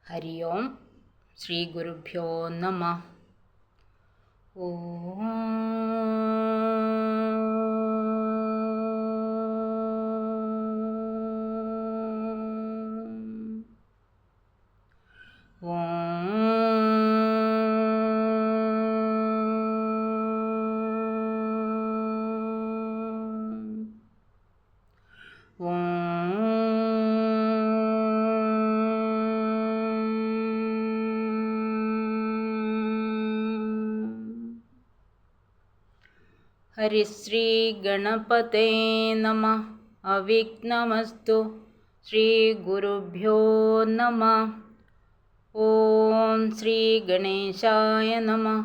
ഹരി ഓം ശ്രീ ഗുരുഭ്യോ നമഃ. ഓം ഹരിശ്രീ ഗണപതേ നമഃ. അവിഘ്നമസ്തു. ശ്രീ ഗുരുഭ്യോ നമഃ. ഓം ശ്രീ ഗണേശായ നമഃ.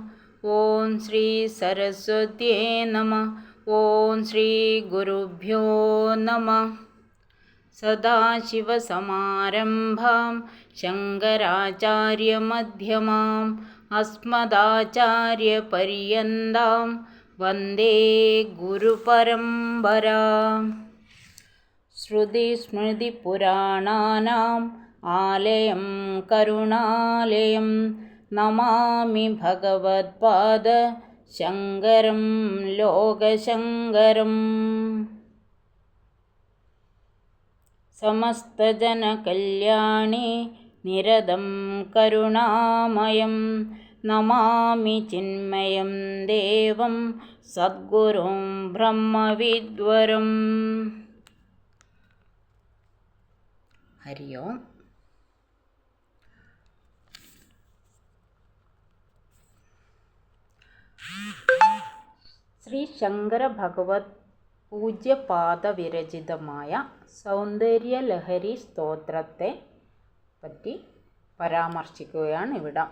ഓം ശ്രീ സരസ്വത്യേ നമഃ. ഓം ശ്രീ ഗുരുഭ്യോ നമഃ. സദാശിവസമാരംഭാം ശങ്കരാചാര്യമധ്യമാം അസ്മദാചാര്യപര്യന്താം വന്ദേ ഗുരുപരമ്പരാം. ശ്രുതിസ്മൃതിപുരാണാനാം ആലയം കരുണാലയം നമാമി ഭഗവത്പാദ ശങ്കരം ലോകശങ്കരം. സമസ്തജനകല്യാണി നിരതം കരുണാമയം നമാമി ചിന്മയം ദേവം സദ്ഗുരും ബ്രഹ്മവിദ്വരം. ഹരി ഓം. ശ്രീ ശങ്കര ഭഗവത് പൂജ്യപാദവിരചിതമായ സൗന്ദര്യലഹരി സ്തോത്രത്തെ പറ്റി പരാമർശിക്കുകയാണ് ഇവിടെ.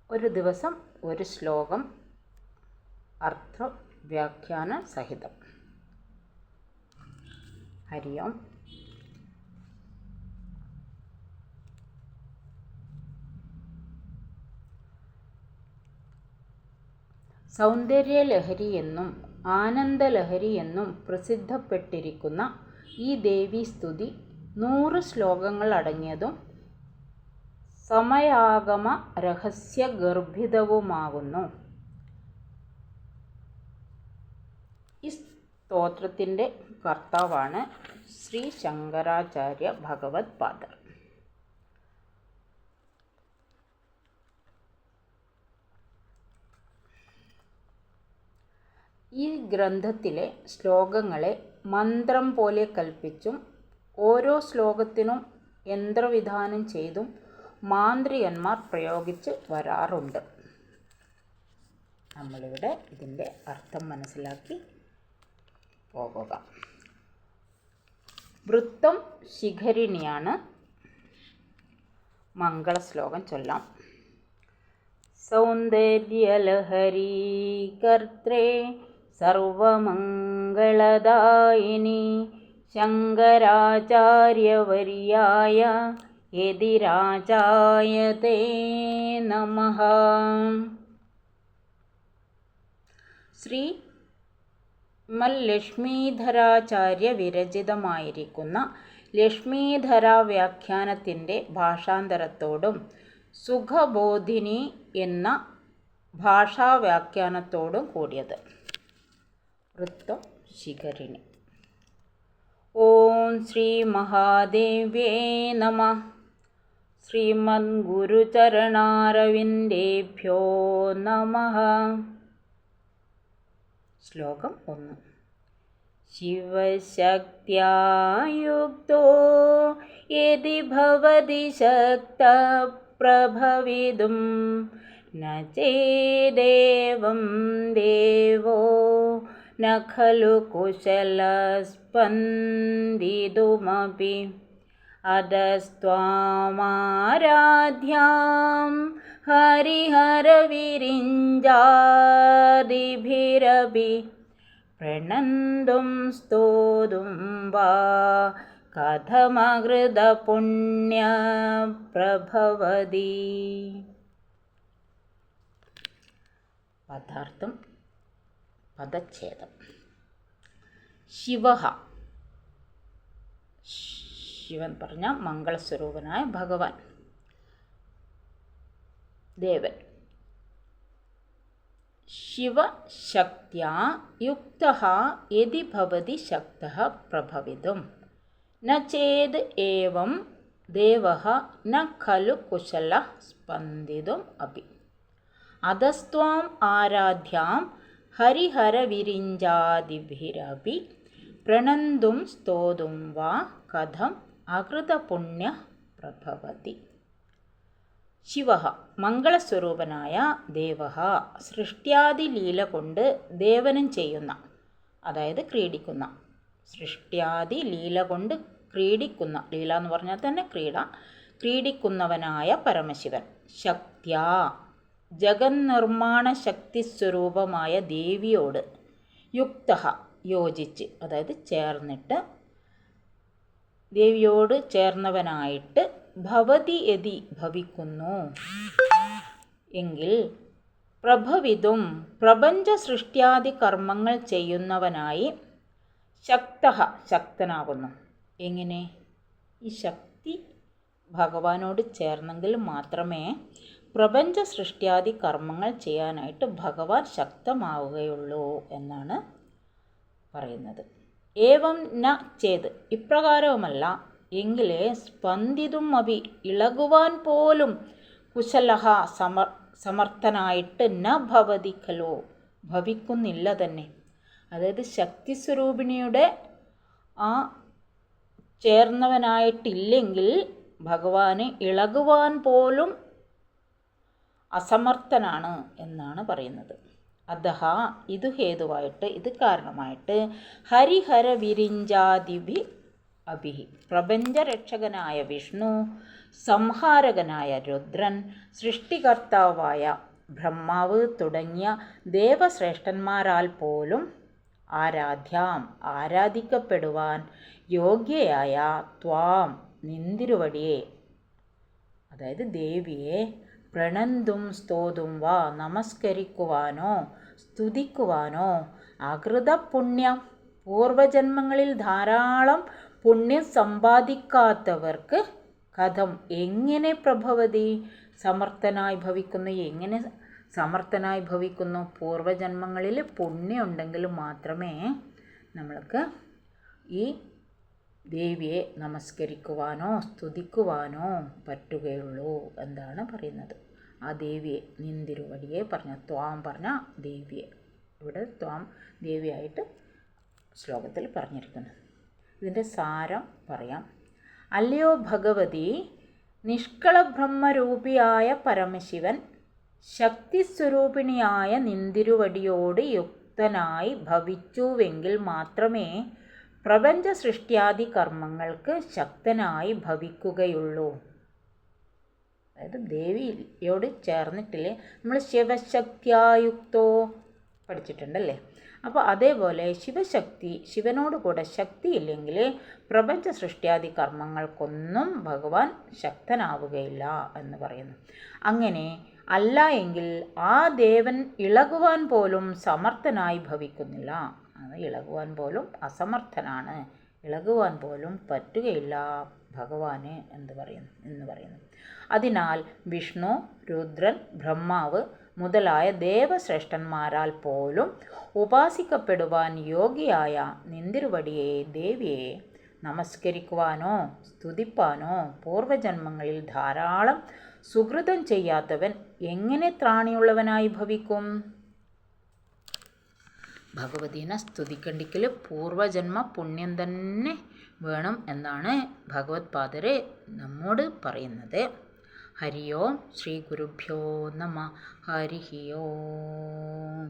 ഒരു ദിവസം ഒരു ശ്ലോകം അർത്ഥവ്യാഖ്യാന സഹിതം. ഹരി ഓം. സൗന്ദര്യലഹരി എന്നും ആനന്ദലഹരി എന്നും പ്രസിദ്ധപ്പെട്ടിരിക്കുന്ന ഈ ദേവീസ്തുതി 100 ശ്ലോകങ്ങൾ അടങ്ങിയതും സമയാഗമ രഹസ്യഗർഭിതവുമാകുന്നു. ഈ സ്തോത്രത്തിൻ്റെ കർത്താവാണ് ശ്രീ ശങ്കരാചാര്യ ഭഗവത് പാദർ. ഈ ഗ്രന്ഥത്തിലെ ശ്ലോകങ്ങളെ മന്ത്രം പോലെ കൽപ്പിച്ചും ഓരോ ശ്ലോകത്തിനും യന്ത്രവിധാനം ചെയ്തും മാന്ത്രികന്മാർ പ്രയോഗിച്ച് വരാറുണ്ട്. നമ്മളിവിടെ ഇതിൻ്റെ അർത്ഥം മനസ്സിലാക്കി പോകുക. വൃത്തം ശിഖരിണിയാണ്. മംഗളശ്ലോകം ചൊല്ലാം. സൗന്ദര്യലഹരീ കർത്രേ സർവമംഗളദായിനി ശങ്കരാചാര്യവർയായ യതിരാജായ തേ നമഃ. ശ്രീ ലക്ഷ്മീധരാചാര്യ വിരചിതമായിരിക്കുന്ന ലക്ഷ്മീധര വ്യാഖ്യാനത്തിൻ്റെ ഭാഷാന്തരത്തോടും സുഖബോധിനി എന്ന ഭാഷാവ്യാഖ്യാനത്തോടും കൂടിയത്. വൃത്തം ശിഖരിണി. ഓം ശ്രീ മഹാദേവ്യേ നമഃ. ശ്രീമദ്ഗുരുചരണാരവിന്ദേഭ്യോ നമഃ. ശ്ലോകം 1. ശിവശക്ത്യാ യുക്തോ യദി ഭവതി ശക്തഃ പ്രഭവിതും ന ചേദേവം ദേവോ ന ഖലു കുശലസ്പന്ദിതുമപി അദസ്ത്വാമാരാധ്യാം ഹരിഹരവിരിഞ്ചാദിഭിരപി പ്രണന്തും സ്തോതും വാ കഥമകൃതപുണ്യപ്രഭവതി. പദാർത്ഥം പദച്ഛേദം. ശിവഃ ശിവൻ പറഞ്ഞ മംഗളസ്വരൂപനായ ഭഗവാൻ ദേവൻ. ശിവശക്ത്യാ യുക്തഃ യദി ഭവതി ശക്തഃ പ്രഭവിതും ന ചേത് ഏവം ദേവഃ ന ഖലു കുശലഃ സ്പന്ദിതും അപി. അധസ്ത്വാം ആരാധ്യാം ഹരിഹരവിരിഞ്ചാദിഭിരപി പ്രണന്തും സ്തോതും വാ കഥം അകൃതപുണ്യഃ പ്രഭവതി. ശിവഃ മംഗളസ്വരൂപനായ ദേവഃ സൃഷ്ട്യാദിലീല കൊണ്ട് ദേവനം ചെയ്യുന്ന, അതായത് ക്രീഡിക്കുന്ന, സൃഷ്ട്യാദി ലീല കൊണ്ട് ക്രീഡിക്കുന്ന, ലീല എന്ന് പറഞ്ഞാൽ തന്നെ ക്രീഡിക്കുന്നവനായ പരമശിവൻ. ശക്ത്യാ ജഗന്നിർമ്മാണ ശക്തിസ്വരൂപമായ ദേവിയോട്, യുക്തഃ യോജിച്ച്, അതായത് ചേർന്നിട്ട്, ദേവിയോട് ചേർന്നവനായിട്ട്, ഭവതി യതി ഭവിക്കുന്നു എങ്കിൽ, പ്രഭവിതും പ്രപഞ്ച സൃഷ്ട്യാദി കർമ്മങ്ങൾ ചെയ്യുന്നവനായി, ശക്തഃ ശക്തനാകുന്നു. എങ്ങനെ? ഈ ശക്തി ഭഗവാനോട് ചേർന്നെങ്കിൽ മാത്രമേ പ്രപഞ്ച സൃഷ്ട്യാദി കർമ്മങ്ങൾ ചെയ്യാനായിട്ട് ഭഗവാൻ ശക്തമാവുകയുള്ളൂ എന്നാണ് പറയുന്നത്. ഏവം ന ചേത്, ഇപ്രകാരവുമല്ല എങ്കിലേ സ്പന്ദിതും അഭി, ഇളകുവാൻ പോലും കുശലഃ സമർത്ഥനായിട്ട് ന ഭവതി ഖലോ, ഭവിക്കുന്നില്ല തന്നെ. അതായത് ശക്തിസ്വരൂപിണിയുടെ ആ ചേർന്നവനായിട്ടില്ലെങ്കിൽ ഭഗവാന് ഇളകുവാൻ പോലും അസമർത്ഥനാണ് എന്നാണ് പറയുന്നത്. അധഃ ഇത് ഹേതുവായിട്ട്, ഇത് കാരണമായിട്ട്, ഹരിഹരവിരിഞ്ചാദിഭി അഭിഹി, പ്രപഞ്ചരക്ഷകനായ വിഷ്ണു, സംഹാരകനായ രുദ്രൻ, സൃഷ്ടികർത്താവായ ബ്രഹ്മാവ് തുടങ്ങിയ ദേവശ്രേഷ്ഠന്മാരാൽ പോലും ആരാധ്യാം ആരാധിക്കപ്പെടുവാൻ യോഗ്യയായ ത്വാം നിന്തിരുവടിയെ, അതായത് ദേവിയെ, പ്രണന്തും സ്തോതും വാ നമസ്കരിക്കുവാനോ സ്തുതിക്കുവാനോ അകൃതപുണ്യം, പൂർവജന്മങ്ങളിൽ ധാരാളം പുണ്യം സമ്പാദിക്കാത്തവർക്ക് കഥം എങ്ങനെ പ്രഭവതി സമർത്ഥനായി ഭവിക്കുന്നു. എങ്ങനെ സമർത്ഥനായി ഭവിക്കുന്നു? പൂർവജന്മങ്ങളിൽ പുണ്യം ഉണ്ടെങ്കിൽ മാത്രമേ നമ്മൾക്ക് ഈ ദേവിയെ നമസ്കരിക്കുവാനോ സ്തുതിക്കുവാനോ പറ്റുകയുള്ളൂ എന്നാണ് പറയുന്നത്. ആ ദേവിയെ, നിന്തിരുവടിയെ പറഞ്ഞ, ത്വാം പറഞ്ഞ ദേവിയെ, ഇവിടെ ത്വാം ദേവിയായിട്ട് ശ്ലോകത്തിൽ പറഞ്ഞിരിക്കുന്നു. ഇതിൻ്റെ സാരം പറയാം. അല്ലയോ ഭഗവതി, നിഷ്കളബ്രഹ്മരൂപിയായ പരമശിവൻ ശക്തിസ്വരൂപിണിയായ നിന്തിരുവടിയോട് യുക്തനായി ഭവിച്ചുവെങ്കിൽ മാത്രമേ പ്രപഞ്ച സൃഷ്ട്യാദി കർമ്മങ്ങൾക്ക് ശക്തനായി ഭവിക്കുകയുള്ളൂ. അതായത് ദേവിയോട് ചേർന്നിട്ടില്ലേ, നമ്മൾ ശിവശക്തിയായുക്തോ പഠിച്ചിട്ടുണ്ടല്ലേ. അപ്പോൾ അതേപോലെ ശിവശക്തി, ശിവനോട് കൂടെ ശക്തിയില്ലെങ്കിൽ പ്രപഞ്ച സൃഷ്ട്യാദി കർമ്മങ്ങൾക്കൊന്നും ഭഗവാൻ ശക്തനാവുകയില്ല എന്ന് പറയുന്നു. അങ്ങനെ അല്ല എങ്കിൽ ആ ദേവൻ ഇളകുവാൻ പോലും സമർത്ഥനായി ഭവിക്കുന്നില്ല. അത് ഇളകുവാൻ പോലും അസമർത്ഥനാണ്, ഇളകുവാൻ പോലും പറ്റുകയില്ല ഭഗവാന് എന്ന് പറയുന്നു. അതിനാൽ വിഷ്ണു, രുദ്രൻ, ബ്രഹ്മാവ് മുതലായ ദേവശ്രേഷ്ഠന്മാരാൽ പോലും ഉപാസിക്കപ്പെടുവാൻ യോഗ്യയായ നിന്തിരുവടിയെ, ദേവിയെ നമസ്കരിക്കുവാനോ സ്തുതിപ്പാനോ പൂർവജന്മങ്ങളിൽ ധാരാളം സുകൃതം ചെയ്യാത്തവൻ എങ്ങനെ ത്രാണിയുള്ളവനായി ഭവിക്കും? ഭഗവതിനെ സ്തുതിക്കണ്ടെങ്കിൽ പൂർവജന്മ പുണ്യം തന്നെ വേണം എന്നാണ് ഭഗവത്പാദര് നമ്മോട് പറയുന്നത്. ഹരി ഓം. ശ്രീ ഗുരുഭ്യോ നമഃ. ഹരി ഓം.